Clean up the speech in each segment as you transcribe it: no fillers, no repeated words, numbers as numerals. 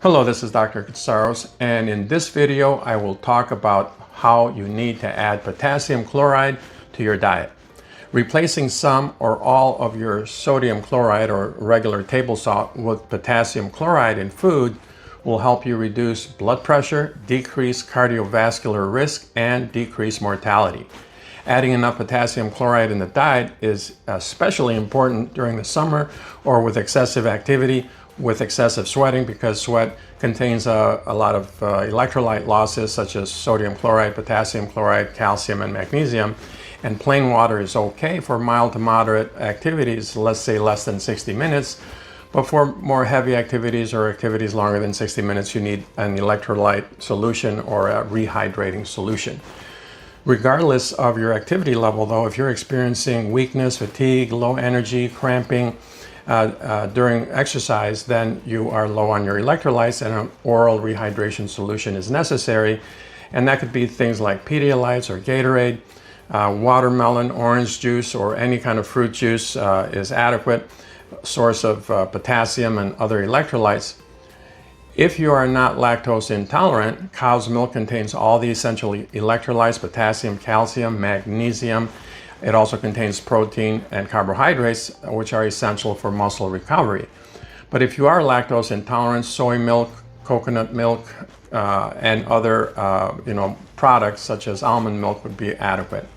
Hello, this is Dr. Katsaros, and in this video I will talk about how you need to add potassium chloride to your diet. Replacing some or all of your sodium chloride or regular table salt with potassium chloride in food will help you reduce blood pressure, decrease cardiovascular risk, and decrease mortality. Adding enough potassium chloride in the diet is especially important during the summer or with excessive activity, with excessive sweating, because sweat contains a lot of electrolyte losses such as sodium chloride, potassium chloride, calcium, and magnesium. And plain water is okay for mild to moderate activities, let's say less than 60 minutes. But for more heavy activities or activities longer than 60 minutes, you need an electrolyte solution or a rehydrating solution. Regardless of your activity level, though, if you're experiencing weakness, fatigue, low energy, cramping during exercise, then you are low on your electrolytes and an oral rehydration solution is necessary. And that could be things like Pedialytes or Gatorade. Watermelon, orange juice, or any kind of fruit juice is adequate source of potassium and other electrolytes. If you are not lactose intolerant, cow's milk contains all the essential electrolytes: potassium, calcium, magnesium. It also contains protein and carbohydrates, which are essential for muscle recovery. But if you are lactose intolerant, soy milk, coconut milk, and other products such as almond milk would be adequate.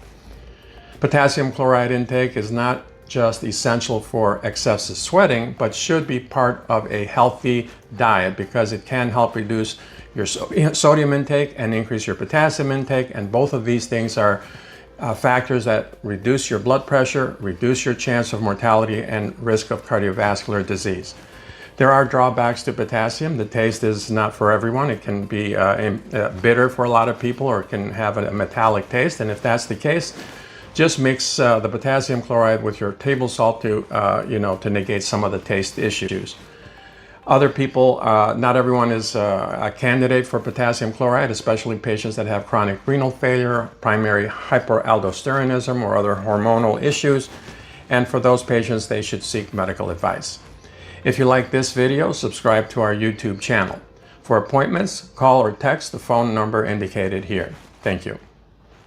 Potassium chloride intake is not just essential for excessive sweating, but should be part of a healthy diet because it can help reduce your sodium intake and increase your potassium intake. And both of these things are factors that reduce your blood pressure, reduce your chance of mortality and risk of cardiovascular disease. There are drawbacks to potassium. The taste is not for everyone. It can be bitter for a lot of people, or it can have a metallic taste. And if that's the case, just mix the potassium chloride with your table salt to negate some of the taste issues. Other people, not everyone is a candidate for potassium chloride, especially patients that have chronic renal failure, primary hyperaldosteronism, or other hormonal issues. And for those patients, they should seek medical advice. If you like this video, subscribe to our YouTube channel. For appointments, call or text the phone number indicated here. Thank you.